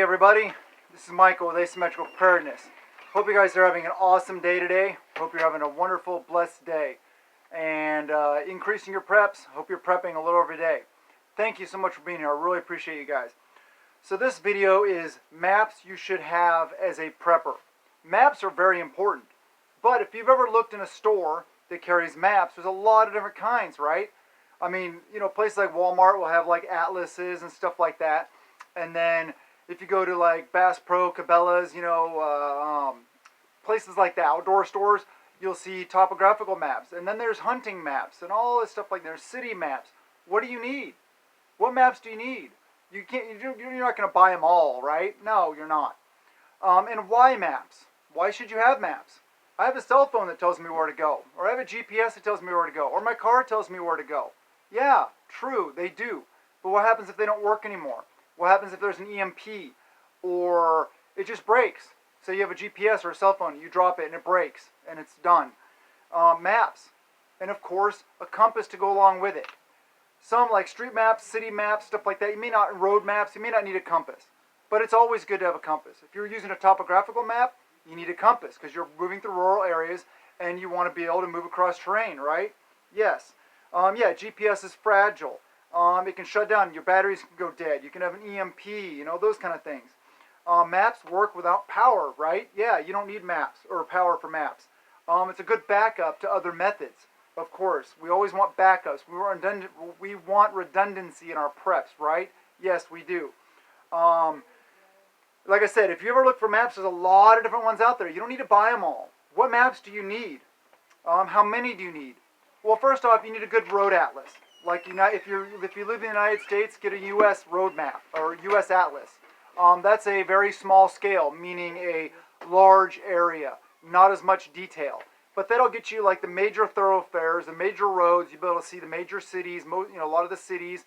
Hey everybody, this is Michael with Asymmetrical Preparedness. Hope you guys are having an awesome day today. Hope you're having a wonderful, blessed day. And increasing your preps. Hope you're prepping a little every day. Thank you so much for being here. I really appreciate you guys. So this video is maps you should have as a prepper. Maps are very important. But if you've ever looked in a store that carries maps, there's a lot of different kinds, right? I mean, places like Walmart will have like atlases and stuff like that. And then if you go to like Bass Pro, Cabela's, places like that, outdoor stores, you'll see topographical maps. And then there's hunting maps and all this stuff like that. There's city maps. What do you need? What maps do you need? You're not going to buy them all, right? No, you're not. And why maps? Why should you have maps? I have a cell phone that tells me where to go. Or I have a GPS that tells me where to go. Or my car tells me where to go. Yeah, true, they do. But what happens if they don't work anymore? What happens if there's an EMP or it just breaks? So you have a GPS or a cell phone, you drop it and it breaks and it's done. Maps. And of course, a compass to go along with it. Some like street maps, city maps, stuff like that. Road maps, you may not need a compass. But it's always good to have a compass. If you're using a topographical map, you need a compass because you're moving through rural areas and you want to be able to move across terrain, right? Yes. GPS is fragile. It can shut down. Your batteries can go dead. You can have an EMP, those kind of things. Maps work without power, right? Yeah, you don't need maps or power for maps. It's a good backup to other methods, of course. We always want backups. We want redundancy in our preps, right? Yes, we do. Like I said, if you ever look for maps, there's a lot of different ones out there. You don't need to buy them all. What maps do you need? How many do you need? Well, first off, you need a good road atlas. Like if you live in the United States, get a U.S. road map or U.S. atlas. That's a very small scale, meaning a large area, not as much detail. But that'll get you like the major thoroughfares, the major roads. You'll be able to see the major cities, a lot of the cities,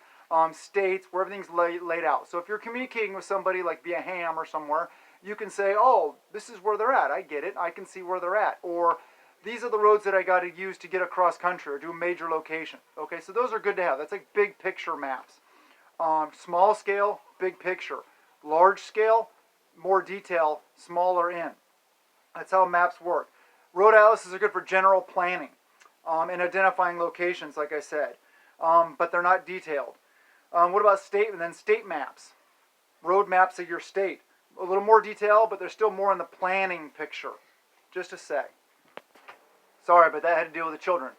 states, where everything's laid out. So if you're communicating with somebody like via ham or somewhere, you can say, oh, this is where they're at. I get it. I can see where they're at. Or these are the roads that I got to use to get across country or do a major location. Okay, so those are good to have. That's like big picture maps. Small scale, big picture. Large scale, more detail, smaller in. That's how maps work. Road atlases are good for general planning and identifying locations, like I said, but they're not detailed. What about state maps? Road maps of your state. A little more detail, but they're still more in the planning picture. Just to say. Sorry, but that had to deal with the children.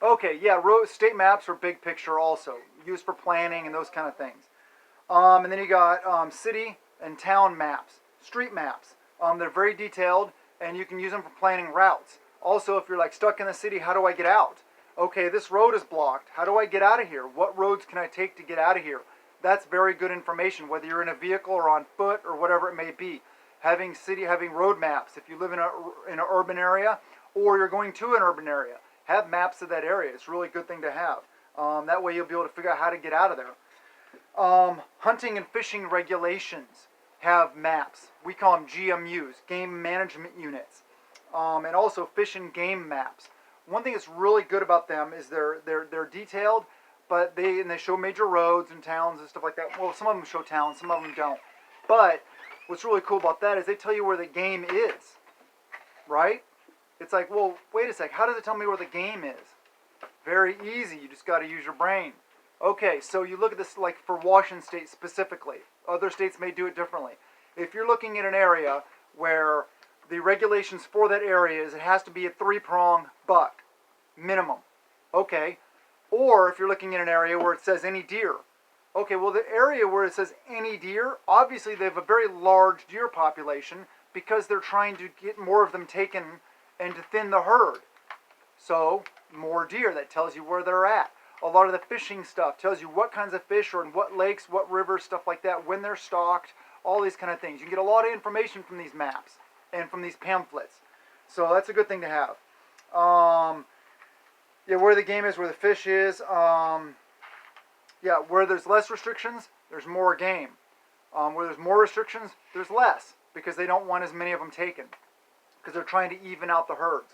Okay, yeah, state maps are big picture also, used for planning and those kind of things. And then you got city and town maps, street maps. They're very detailed, and you can use them for planning routes. Also, if you're like stuck in the city, how do I get out? Okay, this road is blocked. How do I get out of here? What roads can I take to get out of here? That's very good information, whether you're in a vehicle or on foot or whatever it may be. Having road maps. If you live in an urban area, or you're going to an urban area, have maps of that area. It's a really good thing to have. That way you'll be able to figure out how to get out of there. Hunting and fishing regulations have maps. We call them GMUs, Game Management Units. And also fish and game maps. One thing that's really good about them is they're detailed, but they show major roads and towns and stuff like that. Well, some of them show towns, some of them don't. But what's really cool about that is they tell you where the game is, right? It's like, well, wait a sec. How does it tell me where the game is? Very easy. You just got to use your brain. Okay, so you look at this like for Washington State specifically. Other states may do it differently. If you're looking at an area where the regulations for that area is it has to be a 3-prong buck, minimum. Okay. Or if you're looking at an area where it says any deer. Okay, well the area where it says any deer, obviously they have a very large deer population because they're trying to get more of them taken and to thin the herd. So, more deer, that tells you where they're at. A lot of the fishing stuff tells you what kinds of fish are in what lakes, what rivers, stuff like that, when they're stocked, all these kind of things. You can get a lot of information from these maps and from these pamphlets. So that's a good thing to have. Where the game is, where the fish is. Where there's less restrictions, there's more game. Where there's more restrictions, there's less because they don't want as many of them taken. Because they're trying to even out the herds.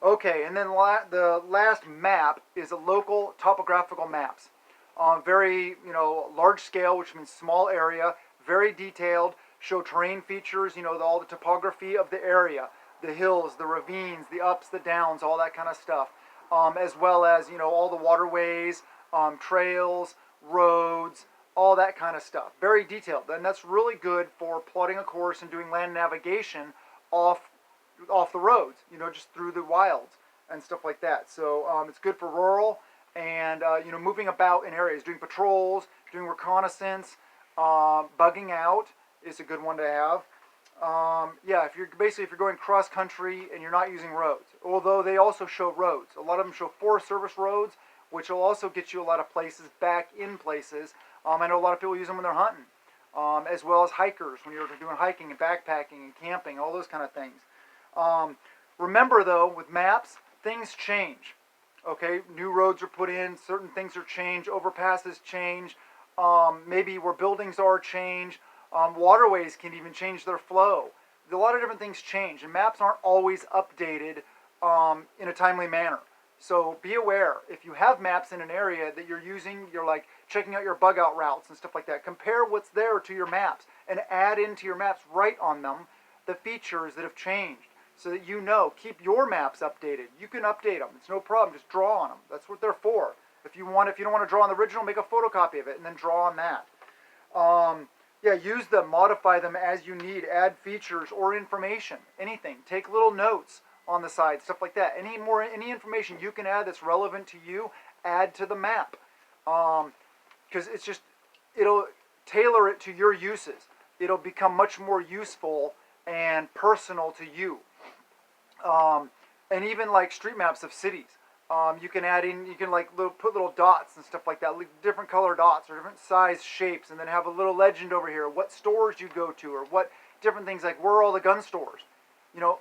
Okay, and then the last map is a local topographical maps. Very, large scale, which means small area, very detailed, show terrain features, all the topography of the area, the hills, the ravines, the ups, the downs, all that kind of stuff, as well as, all the waterways, trails, roads, all that kind of stuff. Very detailed. And that's really good for plotting a course and doing land navigation off the roads, just through the wilds and stuff like that. So it's good for rural and, moving about in areas, doing patrols, doing reconnaissance, bugging out is a good one to have. If you're going cross country and you're not using roads, although they also show roads. A lot of them show Forest Service roads, which will also get you a lot of places, back in places. I know a lot of people use them when they're hunting, as well as hikers when you're doing hiking and backpacking and camping, all those kind of things. Remember though, with maps, things change. Okay, new roads are put in, certain things are changed, overpasses change, maybe where buildings are change, waterways can even change their flow. A lot of different things change, and maps aren't always updated in a timely manner. So be aware, if you have maps in an area that you're using, you're like checking out your bug out routes and stuff like that, compare what's there to your maps and add into your maps, write on them the features that have changed so that keep your maps updated. You can update them, it's no problem, just draw on them. That's what they're for. If you don't want to draw on the original, make a photocopy of it and then draw on that. Use them, modify them as you need, add features or information, anything. Take little notes on the side, stuff like that. Any information you can add that's relevant to you, add to the map. Because it'll tailor it to your uses. It'll become much more useful and personal to you. And even like street maps of cities. You can add in, put little dots and stuff like that, different color dots or different size shapes, and then have a little legend over here, what stores you go to, or what different things, like where are all the gun stores.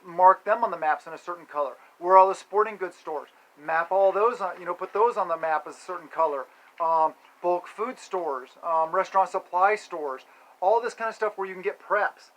Mark them on the maps in a certain color. Where are all the sporting goods stores? Map all those on, put those on the map as a certain color. Bulk food stores, restaurant supply stores, all this kind of stuff where you can get preps.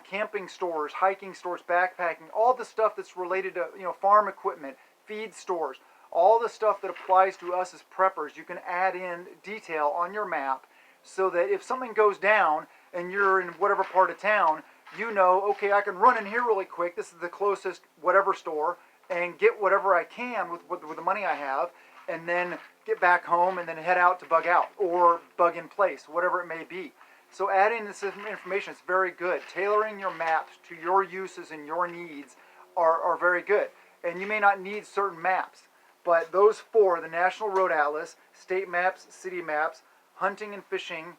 Camping stores, hiking stores, backpacking, all the stuff that's related to, farm equipment, feed stores, all the stuff that applies to us as preppers, you can add in detail on your map so that if something goes down and you're in whatever part of town, okay, I can run in here really quick, this is the closest whatever store, and get whatever I can with the money I have, and then get back home and then head out to bug out or bug in place, whatever it may be. So adding this information is very good. Tailoring your maps to your uses and your needs are very good. And you may not need certain maps, but those four, the National Road Atlas, state maps, city maps, hunting and fishing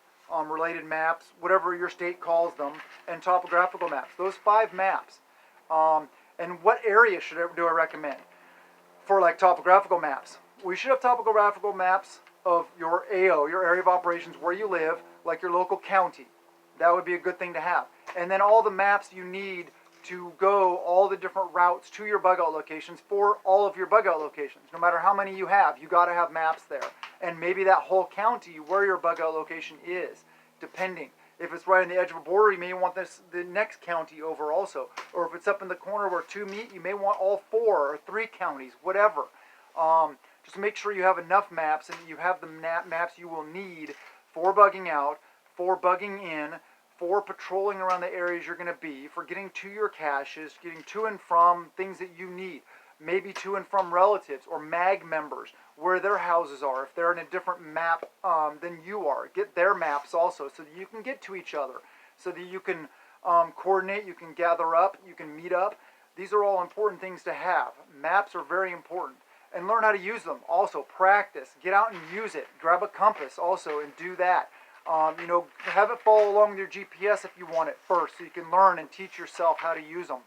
related maps, whatever your state calls them, and topographical maps. Those 5 maps. And what area do I recommend for like topographical maps? We should have topographical maps of your AO, your area of operations, where you live, like your local county. That would be a good thing to have. And then all the maps you need to go all the different routes to your bug out locations for all of your bug out locations. No matter how many you have, you got to have maps there. And maybe that whole county where your bug out location is, depending. If it's right on the edge of a border, you may want the next county over also. Or if it's up in the corner where 2 meet, you may want all 4 or 3 counties, whatever. Just make sure you have enough maps and you have the maps you will need for bugging out, for bugging in, for patrolling around the areas you're going to be, for getting to your caches, getting to and from things that you need, maybe to and from relatives or MAG members, where their houses are. If they're in a different map than you are, get their maps also so that you can get to each other, so that you can coordinate, you can gather up, you can meet up. These are all important things to have. Maps are very important. And learn how to use them. Also, practice. Get out and use it. Grab a compass also and do that. Have it follow along with your GPS if you want it first, so you can learn and teach yourself how to use them.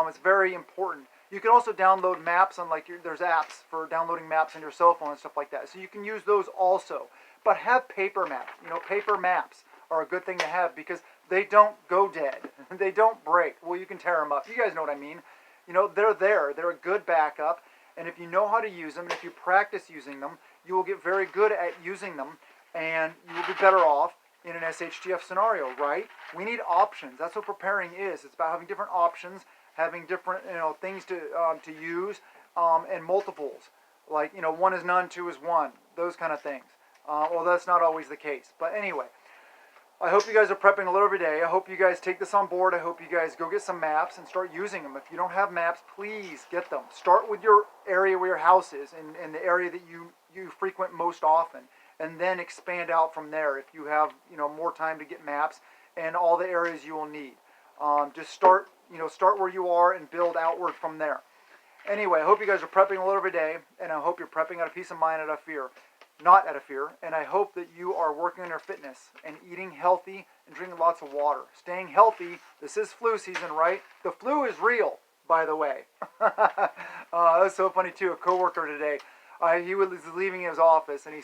It's very important. You can also download maps on there's apps for downloading maps on your cell phone and stuff like that. So you can use those also. But have paper maps. Paper maps are a good thing to have because they don't go dead. They don't break. Well, you can tear them up. You guys know what I mean. They're there. They're a good backup. And if you know how to use them, and if you practice using them, you will get very good at using them, and you will be better off in an SHTF scenario, right? We need options. That's what preparing is. It's about having different options, having different things to use, and multiples. Like 1 is none, 2 is 1. Those kind of things. Well, that's not always the case. But anyway, I hope you guys are prepping a little every day. I hope you guys take this on board. I hope you guys go get some maps and start using them. If you don't have maps, please get them. Start with your area where your house is and the area that you frequent most often, and then expand out from there if you have more time to get maps and all the areas you will need. Just start where you are and build outward from there. Anyway, I hope you guys are prepping a little every day, and I hope you're prepping out of peace of mind, out of fear. Not out of fear, and I hope that you are working on your fitness and eating healthy and drinking lots of water. Staying healthy. This is flu season, right? The flu is real, by the way. That was so funny too. A coworker today, he was leaving his office, and he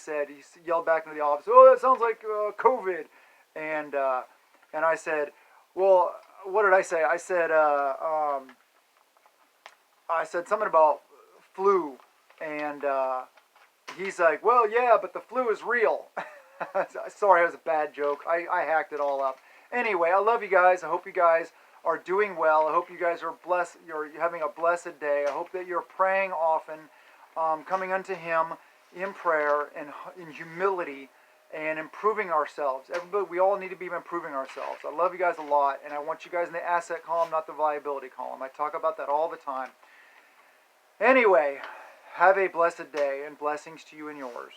yelled back into the office, "Oh, that sounds like COVID," and I said, "Well, what did I say?" I said something about flu, and he's like, "Well, yeah, but the flu is real." Sorry, it was a bad joke. I hacked it all up. Anyway, I love you guys. I hope you guys are doing well. I hope you guys are blessed. You're having a blessed day. I hope that you're praying often, coming unto Him in prayer and in humility and improving ourselves. Everybody, we all need to be improving ourselves. I love you guys a lot, and I want you guys in the asset column, not the viability column. I talk about that all the time. Anyway, have a blessed day and blessings to you and yours.